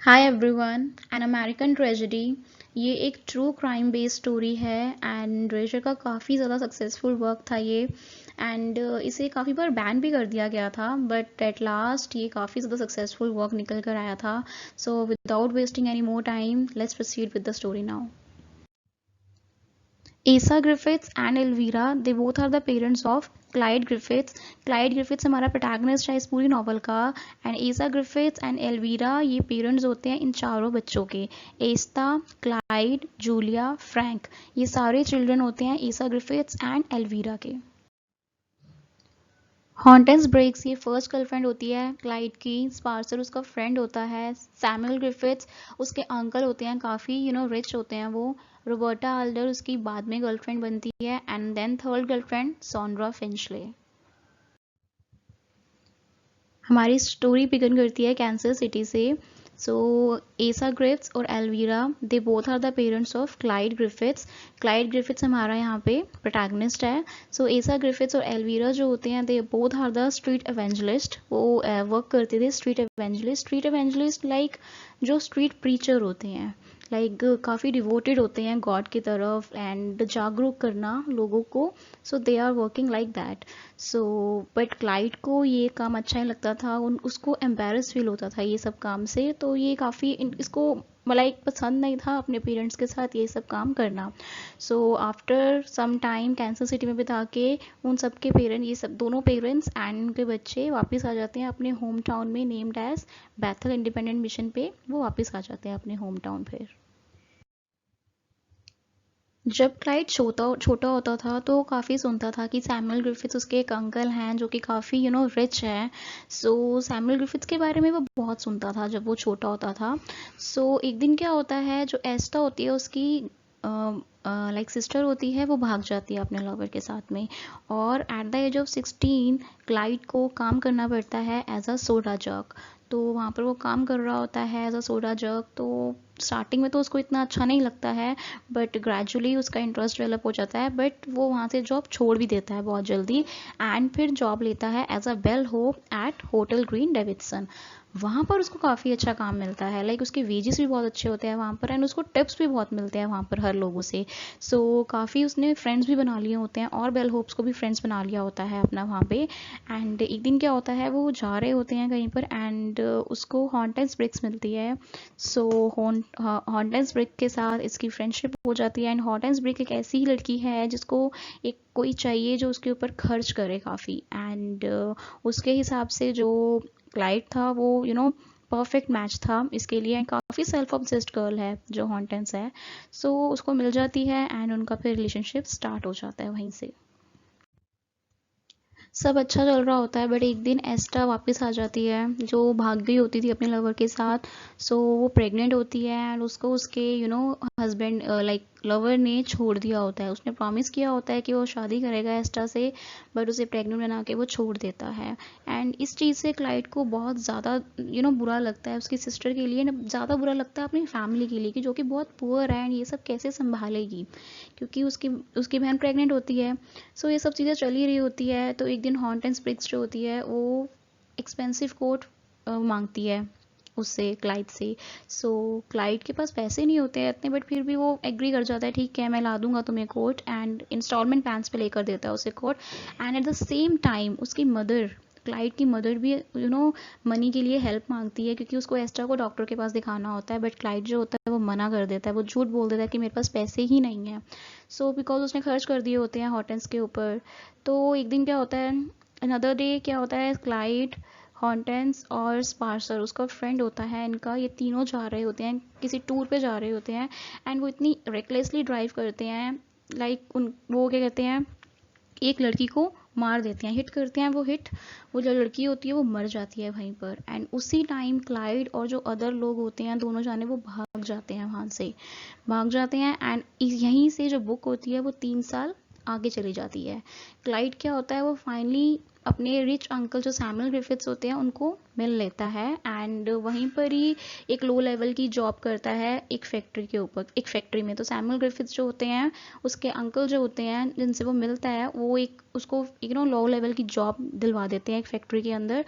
Hi everyone. An American tragedy. ये एक true crime based story है एंड ड्रेजर का काफ़ी ज़्यादा सक्सेसफुल वर्क था ये। एंड इसे काफ़ी बार बैन भी कर दिया गया था बट एट लास्ट ये काफ़ी ज़्यादा सक्सेसफुल वर्क निकल कर आया था। So without wasting any more time let's proceed with the story now. Asa Griffiths and Elvira, they both are the parents of Clyde Griffiths. Clyde Griffiths हमारा protagonist है इस पूरी नॉवल का। एंड एसा ग्रिफिथ्स एंड एल्वीरा ये parents होते हैं इन चारों बच्चों के। एस्ता, क्लाइड, जूलिया, फ्रैंक, ये सारे चिल्ड्रन होते हैं एसा ग्रिफिथ्स एंड एल्वीरा के। हॉन्टेंस ब्रेक्स ये फर्स्ट गर्लफ्रेंड होती है क्लाइड की। स्पार्सर उसका फ्रेंड होता है। सैमुअल ग्रिफिथ्स उसके अंकल होते हैं, काफ़ी रिच होते हैं वो। रोबर्टा आल्डर उसकी बाद में गर्लफ्रेंड बनती है and then third girlfriend Sondra Finchley. हमारी स्टोरी बिगिन करती है कैंसर सिटी से। सो एसा ग्रिफ्ट्स और Elvira they both are the parents of Clyde Griffiths. Clyde Griffiths हमारा यहाँ पे प्रोटैगनिस्ट है। सो एसा ग्रिफिथ्स और एल्वीरा जो होते हैं they both are the street evangelist. वो वर्क करते थे street evangelist. Street evangelist like जो स्ट्रीट प्रीचर होते हैं, लाइक काफ़ी डिवोटेड होते हैं गॉड की तरफ एंड जागरूक करना लोगों को। So they are working like that. So but Clyde को ये काम अच्छा नहीं लगता था, उसको एम्बेरस फील होता था ये सब काम से। तो ये काफ़ी इसको लाइक पसंद नहीं था अपने पेरेंट्स के साथ ये सब काम करना। So after some time Kansas City में बिता के उन सब के पेरेंट, ये सब दोनों पेरेंट्स एंड उनके बच्चे वापस आ जाते हैं अपने होम टाउन में named as Bethel independent mission पे। वो वापस आ जाते हैं अपने होम टाउन फिर। जब क्लाइड छोटा छोटा होता था तो काफ़ी सुनता था कि सैमुअल ग्रिफिथ्स उसके एक अंकल हैं जो कि काफ़ी रिच हैं। सो सैमुअल ग्रिफिथ्स के बारे में वो बहुत सुनता था जब वो छोटा होता था। सो एक दिन क्या होता है, जो एस्टा होती है उसकी लाइक सिस्टर होती है, वो भाग जाती है अपने लवर के साथ में। और at the age of 16 Clyde को काम करना पड़ता है एज अ सोडा जग। तो वहाँ पर वो काम कर रहा होता है एज अ सोडा जग। तो स्टार्टिंग में तो उसको इतना अच्छा नहीं लगता है बट ग्रेजुअली उसका इंटरेस्ट डेवलप हो जाता है। बट वो वहाँ से जॉब छोड़ भी देता है बहुत जल्दी एंड फिर जॉब लेता है as a bellhop at hotel Green Davidson. वहाँ पर उसको काफ़ी अच्छा काम मिलता है, लाइक उसके वेजेस भी बहुत अच्छे होते हैं वहाँ पर एंड उसको टिप्स भी बहुत मिलते हैं वहाँ पर हर लोगों से। सो काफ़ी उसने फ्रेंड्स भी बना लिए होते हैं और बेल होप्स को भी फ्रेंड्स बना लिया होता है अपना वहाँ पे। एंड एक दिन क्या होता है, वो जा रहे होते हैं कहीं पर एंड उसको हॉन्टेंस ब्रिक्स मिलती है। सो हॉर्टेंस ब्रिक के साथ इसकी फ्रेंडशिप हो जाती है एंड हॉर्टेंस ब्रिक एक ऐसी ही लड़की है जिसको एक कोई चाहिए जो उसके ऊपर खर्च करे काफ़ी। एंड उसके हिसाब से जो क्लाइड था वो परफेक्ट मैच था इसके लिए। काफ़ी सेल्फ ऑब्सेस्ड गर्ल है जो हॉन्टेंस है। सो उसको मिल जाती है एंड उनका फिर रिलेशनशिप स्टार्ट हो जाता है वहीं से। सब अच्छा चल रहा होता है बट एक दिन एस्टा वापस आ जाती है जो भाग गई होती थी अपने लवर के साथ। सो वो प्रेग्नेंट होती है एंड उसको उसके हस्बैंड लाइक लवर ने छोड़ दिया होता है। उसने प्रॉमिस किया होता है कि वो शादी करेगा एस्टा से बट उसे प्रेग्नेंट बना के वो छोड़ देता है। एंड इस चीज़ से क्लाइड को बहुत ज़्यादा बुरा लगता है उसकी सिस्टर के लिए, ज़्यादा बुरा लगता है अपनी फैमिली के लिए कि जो कि बहुत पुअर है एंड ये सब कैसे संभालेगी क्योंकि उसकी उसकी बहन प्रेग्नेंट होती है। सो ये सब चीज़ें चल ही रही होती है तो एक दिन हॉन्टेंस ब्रिक्स जो होती है वो एक्सपेंसिव कोट मांगती है उससे, क्लाइड से। सो क्लाइड के पास पैसे नहीं होते हैं इतने बट फिर भी वो एग्री कर जाता है, ठीक है मैं ला दूंगा तुम्हें कोट एंड इंस्टॉलमेंट प्लान्स पे लेकर देता है उसे coat. And at the same time उसकी मदर, क्लाइड की मदर भी मनी के लिए हेल्प मांगती है क्योंकि उसको एस्ट्रा को डॉक्टर के पास दिखाना होता है बट क्लाइड जो होता है वो मना कर देता है, वो झूठ बोल देता है कि मेरे पास पैसे ही नहीं है। सो बिकॉज उसने खर्च कर दिए होते हैं हॉटेंस के ऊपर। तो एक दिन क्या होता है, अनदर डे क्या होता है, क्लाइड, हॉन्टेंस और स्पार्सर उसका फ्रेंड होता है इनका, ये तीनों जा रहे होते हैं किसी टूर पे जा रहे होते हैं। एंड वो इतनी रेकलेसली ड्राइव करते हैं, लाइक उन वो क्या कहते हैं, एक लड़की को मार देते हैं, हिट करते हैं। वो हिट, वो जो लड़की होती है वो मर जाती है वहीं पर। एंड उसी टाइम क्लाइड और जो अदर लोग होते हैं दोनों जाने वो भाग जाते हैं वहाँ से, भाग जाते हैं। एंड यहीं से जो बुक होती है वो 3 साल आगे चली जाती है। क्लाइड क्या होता है, वो फाइनली अपने रिच अंकल जो सैमुअल ग्रिफिथ्स होते हैं उनको मिल लेता है, एंड वहीं पर ही एक लो लेवल की जॉब करता है एक फैक्ट्री के ऊपर, एक फैक्ट्री में। तो सैमुअल ग्रिफिथ्स जो होते हैं, उसके अंकल जो होते हैं जिनसे वो मिलता है, वो एक उसको लो लेवल की जॉब दिलवा देते हैं एक फैक्ट्री के अंदर।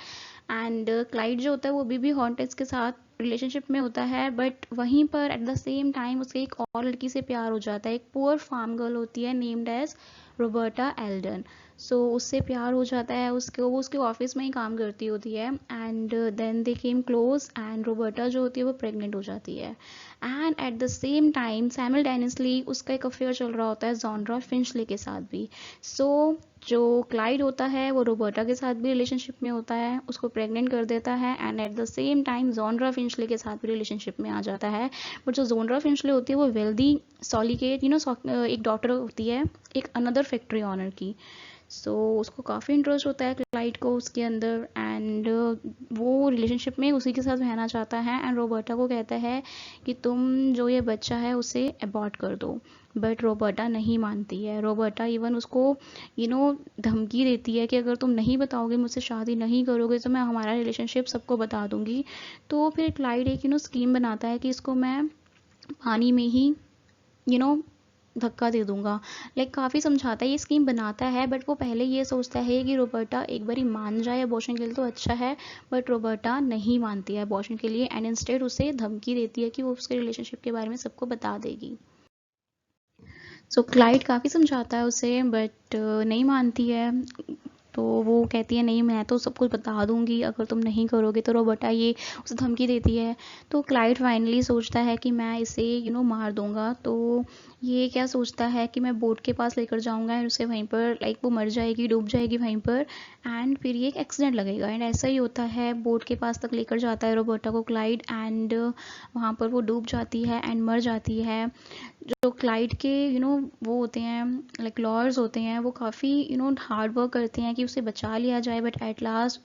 एंड क्लाइड जो होता है वो अभी भी हॉर्नेट्स के साथ रिलेशनशिप में होता है, बट वहीं पर एट द सेम टाइम उसके एक और लड़की से प्यार हो जाता है, एक पुअर फार्म गर्ल होती है नेम्ड एज रोबर्टा एल्डन। सो उससे प्यार हो जाता है उसको, वो उसके ऑफिस में ही काम करती होती है, and then they came close, and Roberta जो होती है वो प्रेग्नेंट हो जाती है। And at the same time simultaneously उसका एक अफेयर चल रहा होता है जॉनरा फिंचले के साथ भी। सो जो क्लाइड होता है वो रोबर्टा के साथ भी रिलेशनशिप में होता है, उसको प्रेग्नेंट कर देता है, and at the same time genre फिंचले के साथ भी रिलेशनशिप में आ जाता है। बट जो जॉनरा फिंचले होती है वो वेल्दी सॉलिकेट एक डॉटर होती है एक अनदर फैक्ट्री ऑनर की। उसको काफ़ी इंटरेस्ट होता है क्लाइड को उसके अंदर, एंड वो रिलेशनशिप में उसी के साथ रहना चाहता है, एंड रोबर्टा को कहता है कि तुम जो ये बच्चा है उसे अबॉर्ट कर दो। बट रोबर्टा नहीं मानती है। रोबर्टा इवन उसको धमकी देती है कि अगर तुम नहीं बताओगे, मुझसे शादी नहीं करोगे, तो मैं हमारा रिलेशनशिप सबको बता दूंगी। तो फिर क्लाइड एक स्कीम बनाता है कि इसको मैं पानी में ही यू नो धक्का दे दूंगा। काफ़ी समझाता है, ये स्कीम बनाता है, बट वो पहले ये सोचता है कि रोबर्टा एक बारी मान जाए अबॉर्शन के लिए तो अच्छा है। बट रोबर्टा नहीं मानती है अबॉर्शन के लिए, एंड इंस्टेड उसे धमकी देती है कि वो उसके रिलेशनशिप के बारे में सबको बता देगी। क्लाइड काफ़ी समझाता है उसे, बट नहीं मानती है। तो वो कहती है नहीं, मैं तो सब कुछ बता दूंगी अगर तुम नहीं करोगे। तो रोबर्टा ये उसे धमकी देती है। तो क्लाइड फाइनली सोचता है कि मैं इसे मार दूंगा। तो ये क्या सोचता है कि मैं बोट के पास लेकर जाऊंगा, एंड उसे वहीं पर वो मर जाएगी, डूब जाएगी वहीं पर, एंड फिर ये एक एक्सीडेंट लगेगा। एंड ऐसा ही होता है, बोट के पास तक लेकर जाता है रोबर्टा को क्लाइड, एंड वहाँ पर वो डूब जाती है एंड मर जाती है। जो क्लाइड के वो होते हैं लॉयर्स होते हैं, वो काफ़ी हार्ड वर्क करते हैं कि उसे बचा लिया जाए, but at last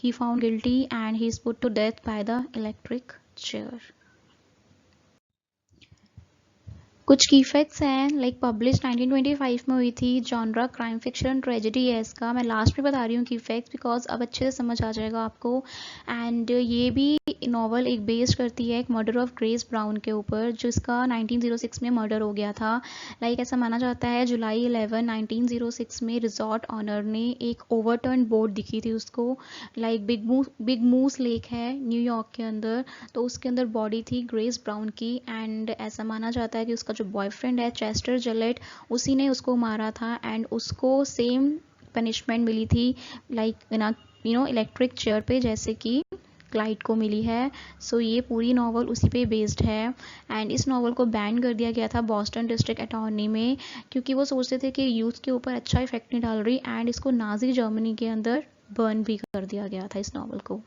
he found guilty and he is put to death by the electric chair. कुछ की फैक्ट्स हैं, पब्लिश 1925 में हुई थी, जॉनरा क्राइम फिक्शन ट्रेजेडी है इसका। मैं लास्ट में बता रही हूँ की फैक्ट्स बिकॉज अब अच्छे से समझ आ जाएगा आपको। एंड ये भी नॉवल एक बेस्ड करती है एक मर्डर ऑफ ग्रेस ब्राउन के ऊपर, जिसका 1906 में मर्डर हो गया था। ऐसा माना जाता है जुलाई 11 1906 में रिजॉर्ट ऑनर ने एक ओवरटर्न बोट दिखी थी उसको, बिग मूस लेक है न्यूयॉर्क के अंदर। तो उसके अंदर बॉडी थी ग्रेस ब्राउन की, एंड ऐसा माना जाता है कि उसका जो बॉयफ्रेंड है चेस्टर जलेट, उसी ने उसको मारा था, एंड उसको सेम पनिशमेंट मिली थी इलेक्ट्रिक चेयर पे, जैसे कि क्लाइड को मिली है। ये पूरी नॉवल उसी पे बेस्ड है, एंड इस नॉवल को बैन कर दिया गया था बॉस्टन डिस्ट्रिक्ट अटॉर्नी में, क्योंकि वो सोचते थे कि यूथ के ऊपर अच्छा इफेक्ट नहीं डाल रही, एंड इसको नाजी जर्मनी के अंदर बर्न भी कर दिया गया था इस नॉवल को।